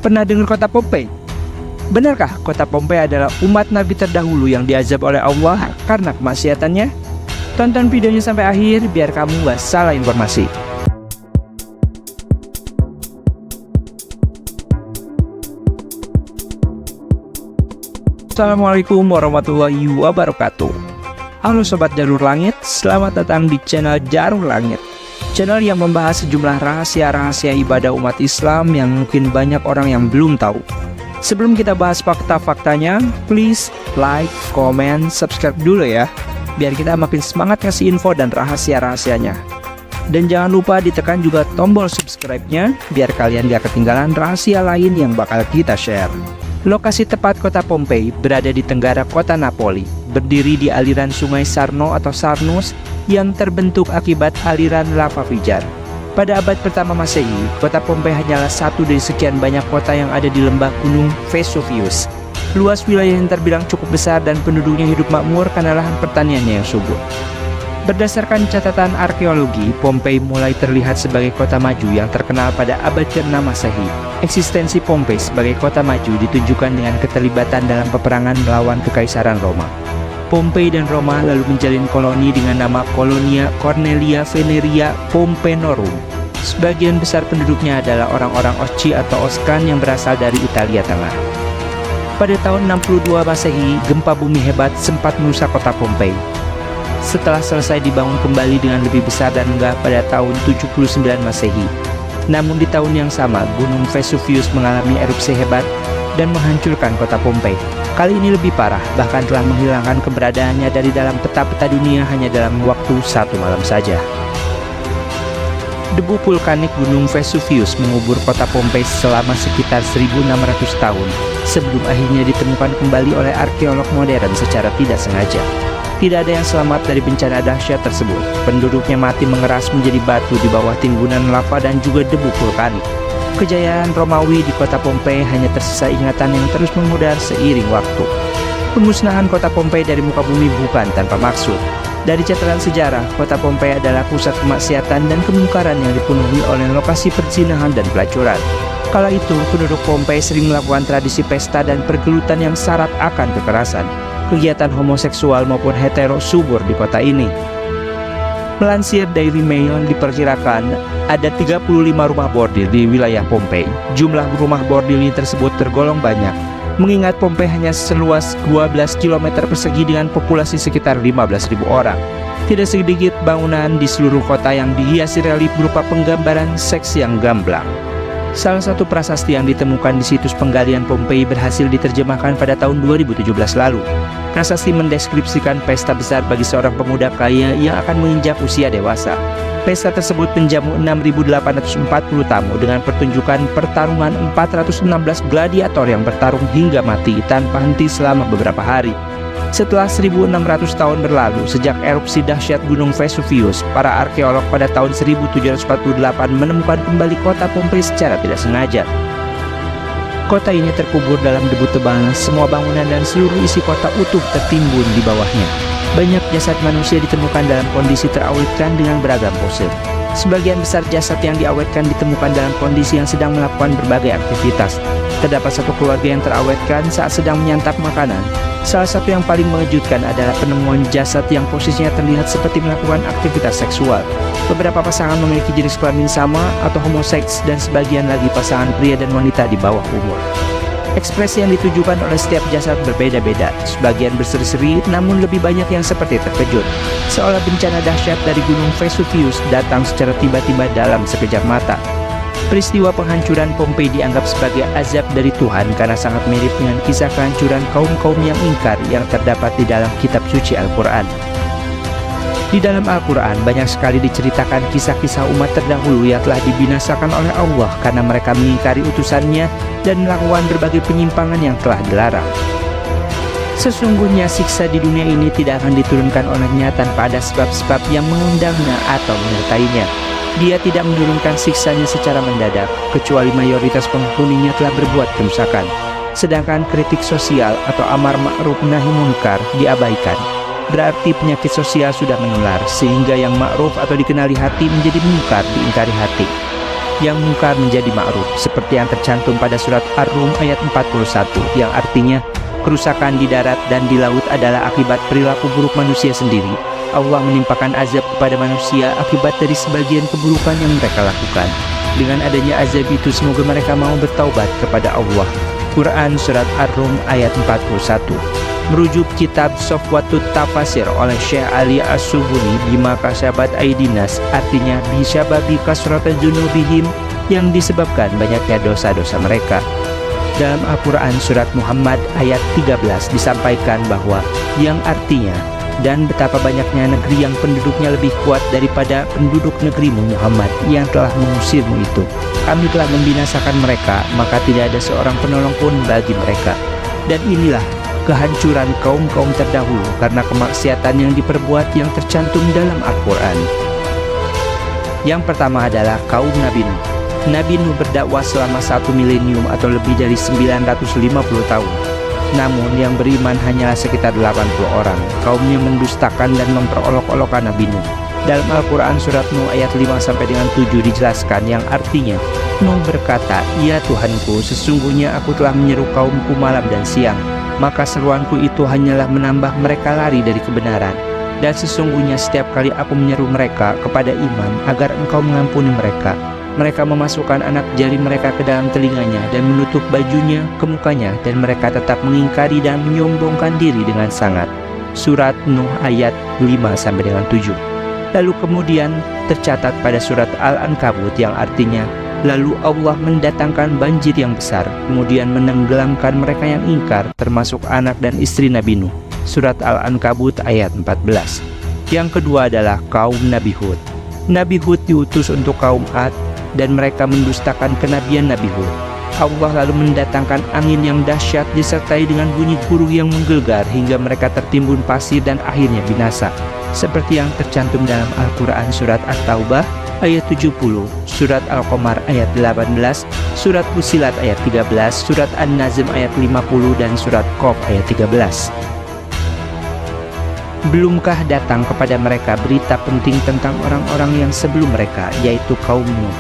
Pernah dengar kota Pompei? Benarkah kota Pompei adalah umat Nabi terdahulu yang diazab oleh Allah karena kemaksiatannya? Tonton videonya sampai akhir biar kamu gak salah informasi. Assalamualaikum warahmatullahi wabarakatuh. Halo Sobat Jalur Langit, selamat datang di channel Jalur Langit, channel yang membahas sejumlah rahasia-rahasia ibadah umat Islam yang mungkin banyak orang yang belum tahu. Sebelum kita bahas fakta-faktanya, please like, comment, subscribe dulu ya, biar kita makin semangat ngasih info dan rahasia-rahasianya. Dan jangan lupa ditekan juga tombol subscribe-nya, biar kalian gak ketinggalan rahasia lain yang bakal kita share. Lokasi tepat kota Pompei berada di tenggara kota Napoli, berdiri di aliran sungai Sarno atau Sarnus yang terbentuk akibat aliran lava pijar. Pada abad pertama Masehi, kota Pompei hanyalah satu dari sekian banyak kota yang ada di lembah gunung Vesuvius. Luas wilayah yang terbilang cukup besar dan penduduknya hidup makmur karena lahan pertaniannya yang subur. Berdasarkan catatan arkeologi, Pompei mulai terlihat sebagai kota maju yang terkenal pada abad ke-6 Masehi. Eksistensi Pompei sebagai kota maju ditunjukkan dengan keterlibatan dalam peperangan melawan Kekaisaran Roma. Pompei dan Roma lalu menjalin koloni dengan nama Colonia Cornelia Veneria Pompenorum. Sebagian besar penduduknya adalah orang-orang Osci atau Oscan yang berasal dari Italia Tengah. Pada tahun 62 Masehi, gempa bumi hebat sempat merusak kota Pompei. Setelah selesai dibangun kembali dengan lebih besar dan megah pada tahun 79 Masehi. Namun di tahun yang sama, gunung Vesuvius mengalami erupsi hebat dan menghancurkan kota Pompei. Kali ini lebih parah, bahkan telah menghilangkan keberadaannya dari dalam peta-peta dunia hanya dalam waktu satu malam saja. Debu vulkanik gunung Vesuvius mengubur kota Pompei selama sekitar 1600 tahun sebelum akhirnya ditemukan kembali oleh arkeolog modern secara tidak sengaja. Tidak ada yang selamat dari bencana dahsyat tersebut. Penduduknya mati mengeras menjadi batu di bawah timbunan lava dan juga debu vulkanik. Kejayaan Romawi di kota Pompei hanya tersisa ingatan yang terus memudar seiring waktu. Pemusnahan kota Pompei dari muka bumi bukan tanpa maksud. Dari catatan sejarah, kota Pompei adalah pusat kemaksiatan dan kemungkaran yang dipenuhi oleh lokasi perzinahan dan pelacuran. Kala itu, penduduk Pompei sering melakukan tradisi pesta dan pergelutan yang syarat akan kekerasan. Kegiatan homoseksual maupun hetero subur di kota ini. Melansir Daily Mail, diperkirakan ada 35 rumah bordil di wilayah Pompei. Jumlah rumah bordil ini tersebut tergolong banyak, mengingat Pompei hanya seluas 12 km persegi dengan populasi sekitar 15.000 orang. Tidak sedikit bangunan di seluruh kota yang dihiasi relief berupa penggambaran seks yang gamblang. Salah satu prasasti yang ditemukan di situs penggalian Pompei berhasil diterjemahkan pada tahun 2017 lalu. Prasasti mendeskripsikan pesta besar bagi seorang pemuda kaya yang akan menginjak usia dewasa. Pesta tersebut menjamu 6.840 tamu dengan pertunjukan pertarungan 416 gladiator yang bertarung hingga mati tanpa henti selama beberapa hari. Setelah 1.600 tahun berlalu sejak erupsi dahsyat gunung Vesuvius, para arkeolog pada tahun 1748 menemukan kembali kota Pompei secara tidak sengaja. Kota ini terkubur dalam debu tebal, semua bangunan dan seluruh isi kota utuh tertimbun di bawahnya. Banyak jasad manusia ditemukan dalam kondisi terawetkan dengan beragam pose. Sebagian besar jasad yang diawetkan ditemukan dalam kondisi yang sedang melakukan berbagai aktivitas. Terdapat satu keluarga yang terawetkan saat sedang menyantap makanan. Salah satu yang paling mengejutkan adalah penemuan jasad yang posisinya terlihat seperti melakukan aktivitas seksual. Beberapa pasangan memiliki jenis kelamin sama atau homoseks dan sebagian lagi pasangan pria dan wanita di bawah umur. Ekspresi yang ditujukan oleh setiap jasad berbeda-beda, sebagian berseri-seri namun lebih banyak yang seperti terkejut. Seolah bencana dahsyat dari gunung Vesuvius datang secara tiba-tiba dalam sekejap mata. Peristiwa penghancuran Pompei dianggap sebagai azab dari Tuhan karena sangat mirip dengan kisah kehancuran kaum-kaum yang ingkar yang terdapat di dalam kitab suci Al-Quran. Di dalam Al-Quran banyak sekali diceritakan kisah-kisah umat terdahulu yang telah dibinasakan oleh Allah karena mereka mengingkari utusannya dan melakukan berbagai penyimpangan yang telah dilarang. Sesungguhnya siksa di dunia ini tidak akan diturunkan olehnya tanpa ada sebab-sebab yang mengundangnya atau menyertainya. Dia tidak menurunkan siksanya secara mendadak, kecuali mayoritas penghuninya telah berbuat kerusakan. Sedangkan kritik sosial atau amar ma'ruf nahi munkar diabaikan. Berarti penyakit sosial sudah menular, sehingga yang ma'ruf atau dikenali hati menjadi munkar diingkari hati. yang mungkar menjadi ma'ruf, seperti yang tercantum pada surat Ar-Rum ayat 41, yang artinya kerusakan di darat dan di laut adalah akibat perilaku buruk manusia sendiri. Allah menimpakan azab kepada manusia akibat dari sebagian keburukan yang mereka lakukan. Dengan adanya azab itu, semoga mereka mau bertaubat kepada Allah. Quran Surat Ar-Rum ayat 41. Merujuk kitab Sofwatut Tafasir oleh Syekh Ali As-Subuni, bima kasabat aidinas, artinya bisababi kasrata dzunubihim, yang disebabkan banyaknya dosa-dosa mereka. Dalam Al-Quran Surat Muhammad ayat 13 disampaikan bahwa yang artinya, dan betapa banyaknya negeri yang penduduknya lebih kuat daripada penduduk negerimu Muhammad yang telah mengusirmu itu. Kami telah membinasakan mereka, maka tidak ada seorang penolong pun bagi mereka. Dan inilah kehancuran kaum-kaum terdahulu karena kemaksiatan yang diperbuat yang tercantum dalam Al-Quran. Yang pertama adalah kaum Nabi Nuh. Nabi Nuh berdakwah selama 1 milenium atau lebih dari 950 tahun. Namun yang beriman hanyalah sekitar 80 orang. Kaumnya mendustakan dan memperolok-olokkan Nabi Nuh. Dalam Al-Quran Surat Nuh ayat 5-7 dijelaskan, yang artinya Nuh berkata, "Ya Tuhanku, sesungguhnya aku telah menyeru kaumku malam dan siang, maka seruanku itu hanyalah menambah mereka lari dari kebenaran. Dan sesungguhnya setiap kali aku menyeru mereka kepada iman agar engkau mengampuni mereka, mereka memasukkan anak jari mereka ke dalam telinganya dan menutup bajunya ke mukanya, dan mereka tetap mengingkari dan menyombongkan diri dengan sangat." Surat Nuh ayat 5-7. Lalu kemudian tercatat pada surat Al-Ankabut yang artinya, lalu Allah mendatangkan banjir yang besar, kemudian menenggelamkan mereka yang ingkar, termasuk anak dan istri Nabi Nuh. Surat Al-Ankabut ayat 14. Yang kedua adalah kaum Nabi Hud. Nabi Hud diutus untuk kaum Ad, dan mereka mendustakan kenabian Nabi Hud. Allah lalu mendatangkan angin yang dahsyat disertai dengan bunyi guruh yang menggelegar hingga mereka tertimbun pasir dan akhirnya binasa, seperti yang tercantum dalam Al-Quran Surat At-Taubah ayat 70, Surat Al-Qamar ayat 18, Surat Fussilat ayat 13, Surat An-Nazm ayat 50, dan Surat Qaf ayat 13. Belumkah datang kepada mereka berita penting tentang orang-orang yang sebelum mereka, yaitu kaum Nuh,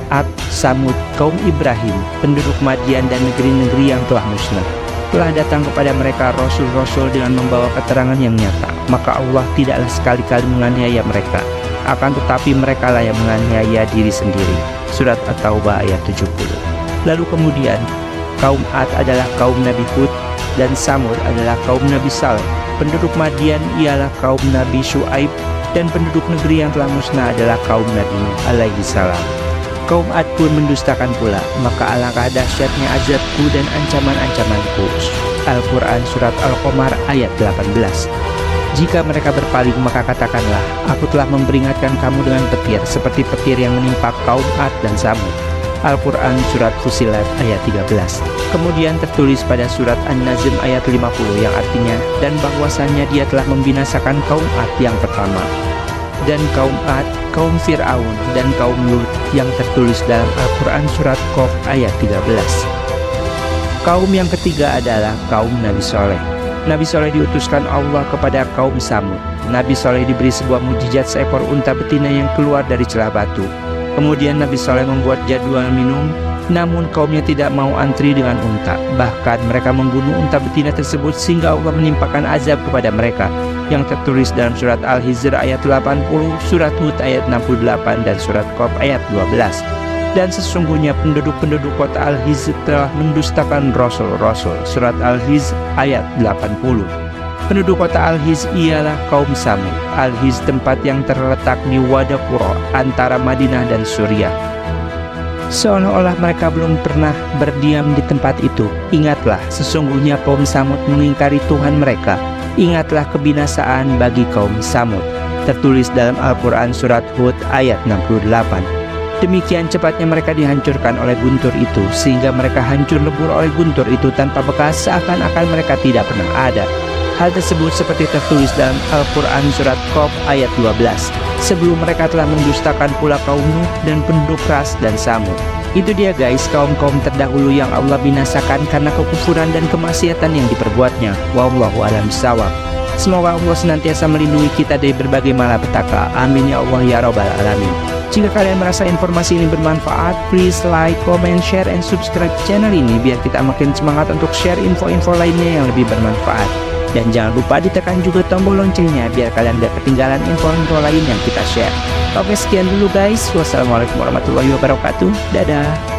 Ad, Samud, kaum Ibrahim, penduduk Madian, dan negeri-negeri yang telah musnah. Telah datang kepada mereka rasul-rasul dengan membawa keterangan yang nyata, maka Allah tidaklah sekali-kali menganiaya mereka, akan tetapi mereka lah yang menganiaya diri sendiri. Surat At-Taubah ayat 70. Lalu kemudian kaum Ad adalah kaum Nabi Hud, dan Samud adalah kaum Nabi Saleh. Penduduk Madian ialah kaum Nabi Syuaib, dan penduduk negeri yang telah musnah adalah kaum Nabi Nuh alaihi salam. Kaum Ad pun mendustakan pula, maka alangkah dahsyatnya azabku dan ancaman-ancamanku. Al-Quran Surat Al-Qamar ayat 18. Jika mereka berpaling, maka katakanlah, aku telah memperingatkan kamu dengan petir, seperti petir yang menimpa kaum Ad dan Samud. Al-Quran Surat Fussilat ayat 13. Kemudian tertulis pada Surat An-Nazm ayat 50 yang artinya, dan bahwasannya dia telah membinasakan kaum Ad yang pertama, dan kaum Ad, kaum Fir'aun, dan kaum Lut, yang tertulis dalam Al-Quran Surat Qaf ayat 13. Kaum yang ketiga adalah kaum Nabi Soleh. Nabi Soleh diutuskan Allah kepada kaum Samud. Nabi Soleh diberi sebuah mujizat seekor unta betina yang keluar dari celah batu. Kemudian Nabi Soleh membuat jadwal minum, namun kaumnya tidak mau antri dengan unta. Bahkan mereka membunuh unta betina tersebut sehingga Allah menimpakan azab kepada mereka, yang tertulis dalam Surat Al-Hijr ayat 80, Surat Hud ayat 68, dan Surat Qaf ayat 12. Dan sesungguhnya penduduk-penduduk kota Al-Hijr telah mendustakan Rasul-Rasul. Surat Al-Hijr ayat 80. Penduduk kota Al-Hijr ialah kaum Samud. Al-Hijr tempat yang terletak di Wadakuro antara Madinah dan Suriah. Seolah-olah mereka belum pernah berdiam di tempat itu. Ingatlah, sesungguhnya kaum Samud mengingkari Tuhan mereka. Ingatlah kebinasaan bagi kaum Samud. Tertulis dalam Al-Quran Surat Hud ayat 68. Demikian cepatnya mereka dihancurkan oleh guntur itu, sehingga mereka hancur lebur oleh guntur itu tanpa bekas, seakan-akan mereka tidak pernah ada. Hal tersebut seperti tertulis dalam Al-Quran Surat Qaf ayat 12. Sebelum mereka telah mendustakan pula kaum Nuh dan penduduk Ras dan Samud. Itu dia guys, kaum-kaum terdahulu yang Allah binasakan karena kekufuran dan kemaksiatan yang diperbuatnya. Wallahu a'lam bishawab. Semoga Allah senantiasa melindungi kita dari berbagai malapetaka. Amin ya Allah ya Rabbal alamin. Jika kalian merasa informasi ini bermanfaat, please like, comment, share, and subscribe channel ini biar kita makin semangat untuk share info-info lainnya yang lebih bermanfaat. Dan jangan lupa ditekan juga tombol loncengnya biar kalian gak ketinggalan info-info lain yang kita share. Oke, sekian dulu guys. Wassalamualaikum warahmatullahi wabarakatuh. Dadah.